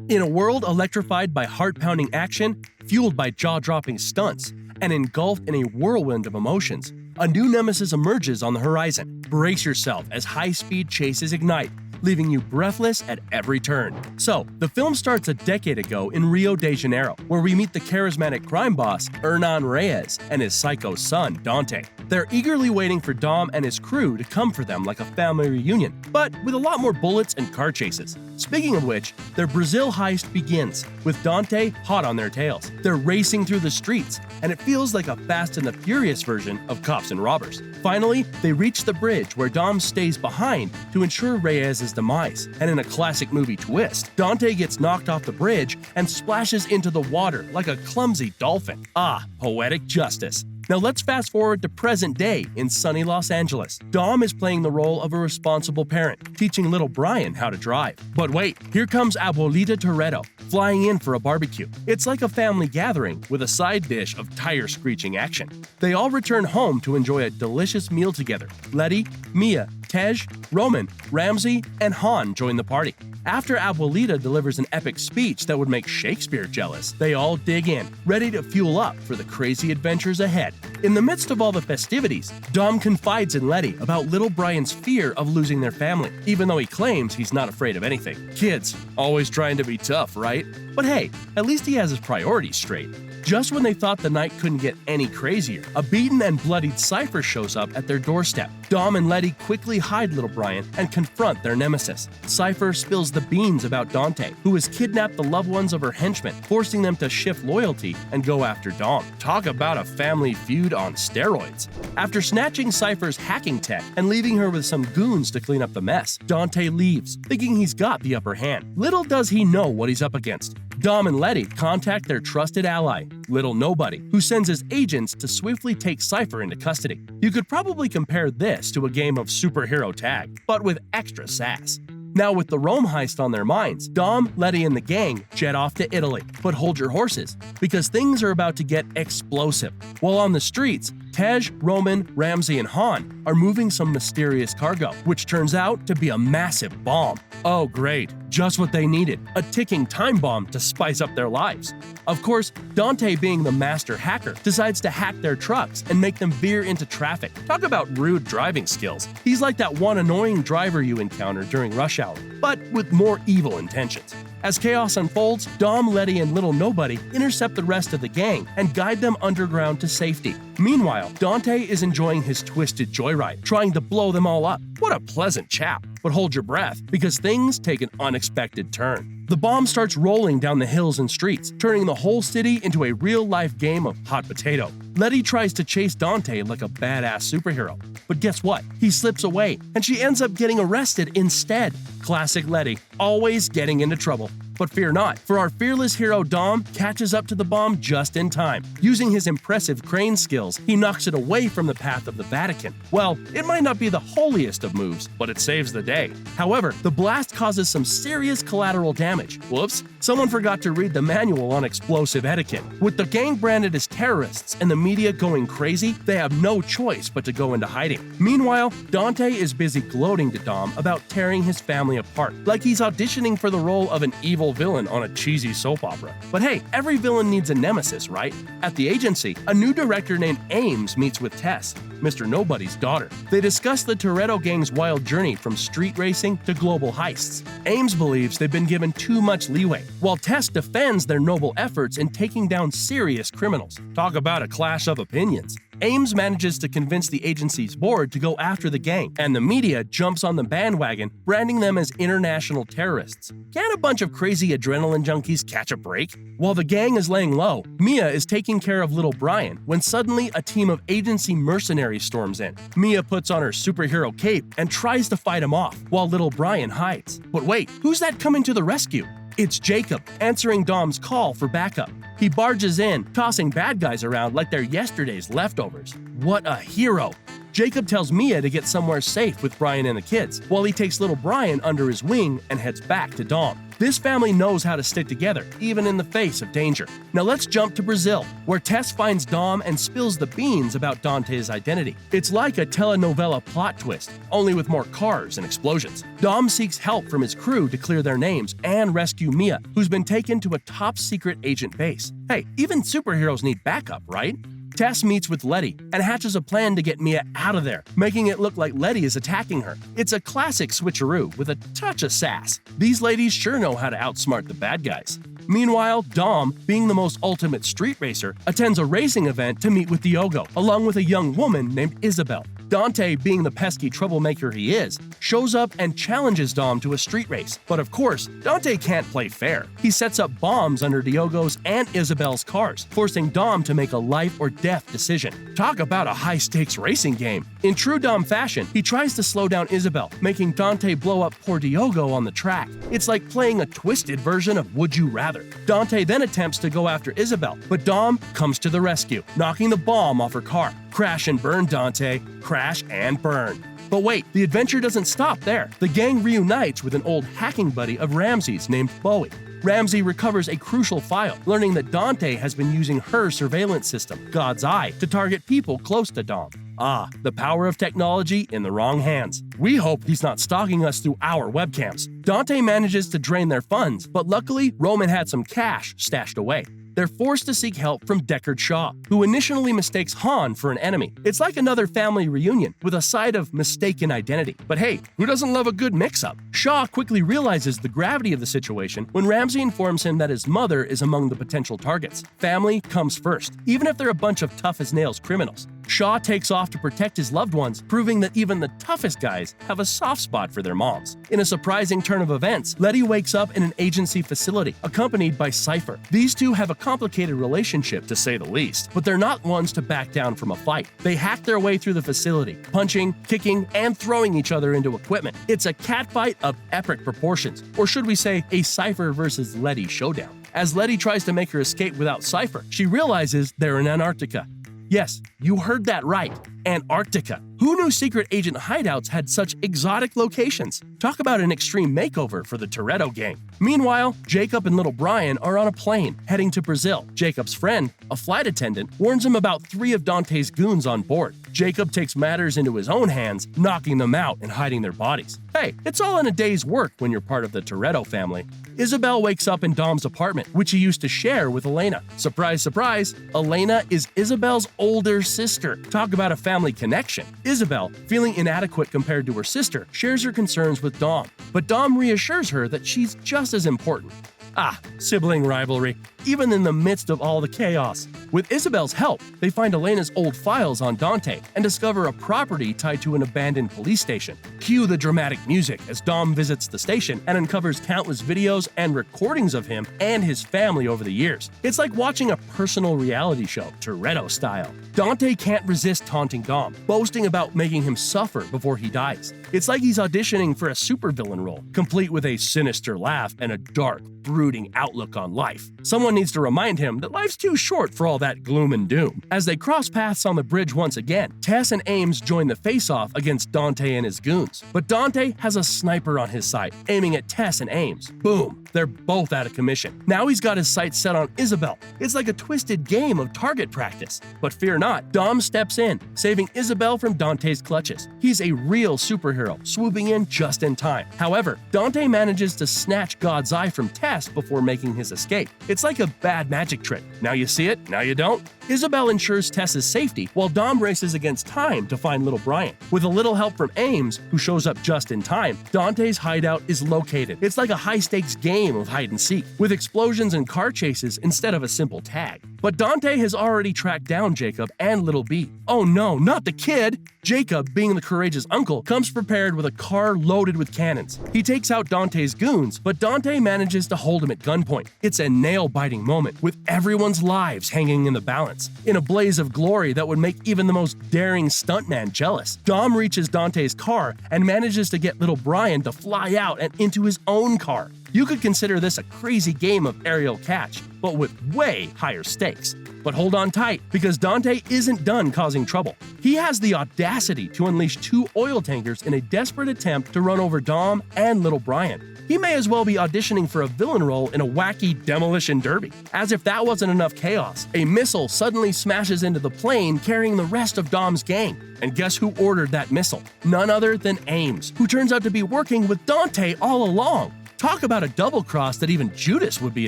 In a world electrified by heart-pounding action, fueled by jaw-dropping stunts, and engulfed in a whirlwind of emotions, a new nemesis emerges on the horizon. Brace yourself as high-speed chases ignite, leaving you breathless at every turn. So, the film starts a decade ago in Rio de Janeiro, where we meet the charismatic crime boss, Hernan Reyes, and his psycho son, Dante. They're eagerly waiting for Dom and his crew to come for them like a family reunion, but with a lot more bullets and car chases. Speaking of which, their Brazil heist begins, with Dante hot on their tails. They're racing through the streets, and it feels like a Fast and the Furious version of Cops and Robbers. Finally, they reach the bridge where Dom stays behind to ensure Reyes' demise, and in a classic movie twist, Dante gets knocked off the bridge and splashes into the water like a clumsy dolphin. Ah, poetic justice. Now let's fast forward to present day in sunny Los Angeles. Dom is playing the role of a responsible parent, teaching little Brian how to drive. But wait, here comes Abuelita Toretto, flying in for a barbecue. It's like a family gathering with a side dish of tire-screeching action. They all return home to enjoy a delicious meal together. Letty, Mia, Tej, Roman, Ramsey, and Han join the party. After Abuelita delivers an epic speech that would make Shakespeare jealous, they all dig in, ready to fuel up for the crazy adventures ahead. In the midst of all the festivities, Dom confides in Letty about little Brian's fear of losing their family, even though he claims he's not afraid of anything. Kids, always trying to be tough, right? But hey, at least he has his priorities straight. Just when they thought the night couldn't get any crazier, a beaten and bloodied Cypher shows up at their doorstep. Dom and Letty quickly hide little Brian and confront their nemesis. Cypher spills the beans about Dante, who has kidnapped the loved ones of her henchmen, forcing them to shift loyalty and go after Dom. Talk about a family feud on steroids. After snatching Cypher's hacking tech and leaving her with some goons to clean up the mess, Dante leaves, thinking he's got the upper hand. Little does he know what he's up against. Dom and Letty contact their trusted ally, Little Nobody, who sends his agents to swiftly take Cypher into custody. You could probably compare this to a game of superhero tag, but with extra sass. Now with the Rome heist on their minds, Dom, Letty, and the gang jet off to Italy. But hold your horses, because things are about to get explosive. While on the streets, Tej, Roman, Ramsey, and Han are moving some mysterious cargo, which turns out to be a massive bomb. Oh great, just what they needed, a ticking time bomb to spice up their lives. Of course, Dante, being the master hacker, decides to hack their trucks and make them veer into traffic. Talk about rude driving skills. He's like that one annoying driver you encounter during rush hour, but with more evil intentions. As chaos unfolds, Dom, Letty, and Little Nobody intercept the rest of the gang and guide them underground to safety. Meanwhile, Dante is enjoying his twisted joyride, trying to blow them all up. What a pleasant chap. But hold your breath, because things take an unexpected turn. The bomb starts rolling down the hills and streets, turning the whole city into a real-life game of hot potato. Letty tries to chase Dante like a badass superhero. But guess what? He slips away, and she ends up getting arrested instead. Classic Letty, always getting into trouble. But fear not, for our fearless hero Dom catches up to the bomb just in time. Using his impressive crane skills, he knocks it away from the path of the Vatican. Well, it might not be the holiest of moves, but it saves the day. However, the blast causes some serious collateral damage. Whoops, someone forgot to read the manual on explosive etiquette. With the gang branded as terrorists and the media going crazy, they have no choice but to go into hiding. Meanwhile, Dante is busy gloating to Dom about tearing his family apart, like he's auditioning for the role of an evil villain on a cheesy soap opera. But hey, every villain needs a nemesis, right? At the agency, a new director named Ames meets with Tess, Mr. Nobody's daughter. They discuss the Toretto gang's wild journey from street racing to global heists. Ames believes they've been given too much leeway, while Tess defends their noble efforts in taking down serious criminals. Talk about a clash of opinions. Ames manages to convince the agency's board to go after the gang, and the media jumps on the bandwagon, branding them as international terrorists. Can a bunch of crazy adrenaline junkies catch a break? While the gang is laying low, Mia is taking care of little Brian when suddenly a team of agency mercenaries storms in. Mia puts on her superhero cape and tries to fight him off, while little Brian hides. But wait, who's that coming to the rescue? It's Jacob, answering Dom's call for backup. He barges in, tossing bad guys around like they're yesterday's leftovers. What a hero! Jacob tells Mia to get somewhere safe with Brian and the kids, while he takes little Brian under his wing and heads back to Dom. This family knows how to stick together, even in the face of danger. Now let's jump to Brazil, where Tess finds Dom and spills the beans about Dante's identity. It's like a telenovela plot twist, only with more cars and explosions. Dom seeks help from his crew to clear their names and rescue Mia, who's been taken to a top-secret agent base. Hey, even superheroes need backup, right? Tess meets with Letty and hatches a plan to get Mia out of there, making it look like Letty is attacking her. It's a classic switcheroo with a touch of sass. These ladies sure know how to outsmart the bad guys. Meanwhile, Dom, being the most ultimate street racer, attends a racing event to meet with Diogo, along with a young woman named Isabel. Dante, being the pesky troublemaker he is, shows up and challenges Dom to a street race. But of course, Dante can't play fair. He sets up bombs under Diogo's and Isabel's cars, forcing Dom to make a life or death decision. Talk about a high-stakes racing game. In true Dom fashion, he tries to slow down Isabel, making Dante blow up poor Diogo on the track. It's like playing a twisted version of Would You Rather. Dante then attempts to go after Isabel, but Dom comes to the rescue, knocking the bomb off her car. Crash and burn, Dante. Crash and burn. But wait, the adventure doesn't stop there. The gang reunites with an old hacking buddy of Ramsey's named Bowie. Ramsey recovers a crucial file, learning that Dante has been using her surveillance system, God's Eye, to target people close to Dom. Ah, the power of technology in the wrong hands. We hope he's not stalking us through our webcams. Dante manages to drain their funds, but luckily, Roman had some cash stashed away. They're forced to seek help from Deckard Shaw, who initially mistakes Han for an enemy. It's like another family reunion, with a side of mistaken identity. But hey, who doesn't love a good mix-up? Shaw quickly realizes the gravity of the situation when Ramsey informs him that his mother is among the potential targets. Family comes first, even if they're a bunch of tough-as-nails criminals. Shaw takes off to protect his loved ones, proving that even the toughest guys have a soft spot for their moms. In a surprising turn of events, Letty wakes up in an agency facility, accompanied by Cypher. These two have a complicated relationship, to say the least, but they're not ones to back down from a fight. They hack their way through the facility, punching, kicking, and throwing each other into equipment. It's a catfight of epic proportions, or should we say, a Cypher versus Letty showdown. As Letty tries to make her escape without Cypher, she realizes they're in Antarctica. Yes, you heard that right. Antarctica. Who knew secret agent hideouts had such exotic locations? Talk about an extreme makeover for the Toretto gang. Meanwhile, Jacob and little Brian are on a plane heading to Brazil. Jacob's friend, a flight attendant, warns him about 3 of Dante's goons on board. Jacob takes matters into his own hands, knocking them out and hiding their bodies. Hey, it's all in a day's work when you're part of the Toretto family. Isabel wakes up in Dom's apartment, which he used to share with Elena. Surprise, surprise, Elena is Isabel's older sister. Talk about a family connection. Isabel, feeling inadequate compared to her sister, shares her concerns with Dom, but Dom reassures her that she's just as important. Ah, sibling rivalry, even in the midst of all the chaos. With Isabel's help, they find Elena's old files on Dante and discover a property tied to an abandoned police station. Cue the dramatic music as Dom visits the station and uncovers countless videos and recordings of him and his family over the years. It's like watching a personal reality show, Toretto style. Dante can't resist taunting Dom, boasting about making him suffer before he dies. It's like he's auditioning for a supervillain role, complete with a sinister laugh and a dark, brooding outlook on life. Someone needs to remind him that life's too short for all that gloom and doom. As they cross paths on the bridge once again, Tess and Ames join the face-off against Dante and his goons. But Dante has a sniper on his side, aiming at Tess and Ames. Boom! They're both out of commission. Now he's got his sights set on Isabel. It's like a twisted game of target practice. But fear not, Dom steps in, saving Isabel from Dante's clutches. He's a real superhero, swooping in just in time. However, Dante manages to snatch God's Eye from Tess before making his escape. It's like a bad magic trick. Now you see it, now you don't. Isabel ensures Tess's safety, while Dom races against time to find little Brian. With a little help from Ames, who shows up just in time, Dante's hideout is located. It's like a high-stakes game of hide-and-seek, with explosions and car chases instead of a simple tag. But Dante has already tracked down Jacob and little B. Oh no, not the kid! Jacob, being the courageous uncle, comes prepared with a car loaded with cannons. He takes out Dante's goons, but Dante manages to hold him at gunpoint. It's a nail-biting moment, with everyone's lives hanging in the balance. In a blaze of glory that would make even the most daring stuntman jealous, Dom reaches Dante's car and manages to get little Brian to fly out and into his own car. You could consider this a crazy game of aerial catch, but with way higher stakes. But hold on tight, because Dante isn't done causing trouble. He has the audacity to unleash 2 oil tankers in a desperate attempt to run over Dom and little Brian. He may as well be auditioning for a villain role in a wacky demolition derby. As if that wasn't enough chaos, a missile suddenly smashes into the plane carrying the rest of Dom's gang. And guess who ordered that missile? None other than Ames, who turns out to be working with Dante all along. Talk about a double cross that even Judas would be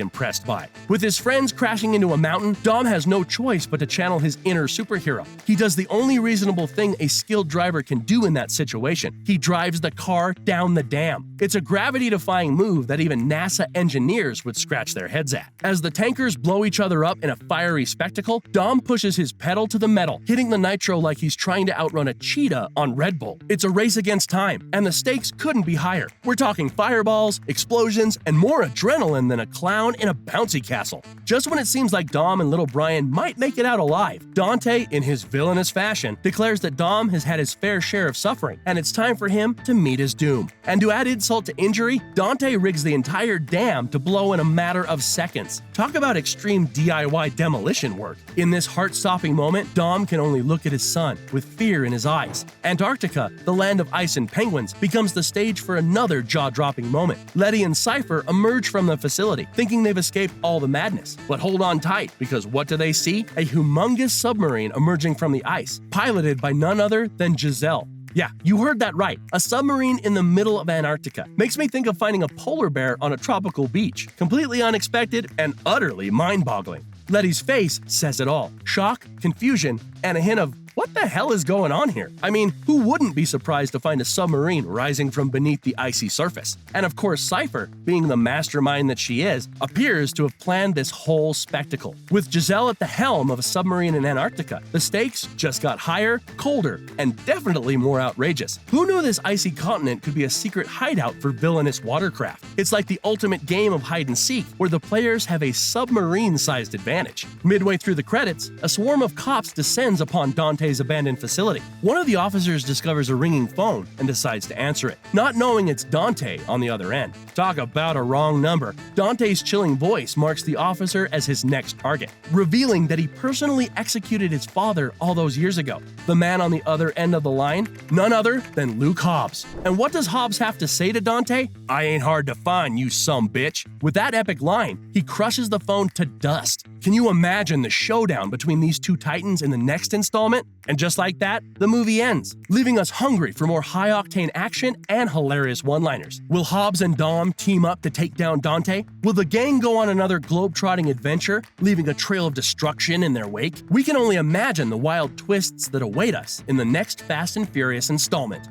impressed by. With his friends crashing into a mountain, Dom has no choice but to channel his inner superhero. He does the only reasonable thing a skilled driver can do in that situation. He drives the car down the dam. It's a gravity-defying move that even NASA engineers would scratch their heads at. As the tankers blow each other up in a fiery spectacle, Dom pushes his pedal to the metal, hitting the nitro like he's trying to outrun a cheetah on Red Bull. It's a race against time, and the stakes couldn't be higher. We're talking fireballs, explosions, and more adrenaline than a clown in a bouncy castle. Just when it seems like Dom and little Brian might make it out alive, Dante, in his villainous fashion, declares that Dom has had his fair share of suffering, and it's time for him to meet his doom. And to add insult to injury, Dante rigs the entire dam to blow in a matter of seconds. Talk about extreme DIY demolition work. In this heart-stopping moment, Dom can only look at his son with fear in his eyes. Antarctica, the land of ice and penguins, becomes the stage for another jaw-dropping moment. Letty and Cypher emerge from the facility, thinking they've escaped all the madness. But hold on tight, because what do they see? A humongous submarine emerging from the ice, piloted by none other than Giselle. Yeah, you heard that right. A submarine in the middle of Antarctica. Makes me think of finding a polar bear on a tropical beach. Completely unexpected and utterly mind-boggling. Letty's face says it all. Shock, confusion, and a hint of, what the hell is going on here? I mean, who wouldn't be surprised to find a submarine rising from beneath the icy surface? And of course, Cypher, being the mastermind that she is, appears to have planned this whole spectacle. With Giselle at the helm of a submarine in Antarctica, the stakes just got higher, colder, and definitely more outrageous. Who knew this icy continent could be a secret hideout for villainous watercraft? It's like the ultimate game of hide and seek, where the players have a submarine-sized advantage. Midway through the credits, a swarm of cops descends upon Dante's abandoned facility. One of the officers discovers a ringing phone and decides to answer it, not knowing it's Dante on the other end. Talk about a wrong number. Dante's chilling voice marks the officer as his next target, revealing that he personally executed his father all those years ago. The man on the other end of the line? None other than Luke Hobbs. And what does Hobbs have to say to Dante? I ain't hard to find, you sumbitch. With that epic line, he crushes the phone to dust. Can you imagine the showdown between these two titans in the next installment? And just like that, the movie ends, leaving us hungry for more high-octane action and hilarious one-liners. Will Hobbs and Dom team up to take down Dante? Will the gang go on another globe-trotting adventure, leaving a trail of destruction in their wake? We can only imagine the wild twists that await us in the next Fast and Furious installment.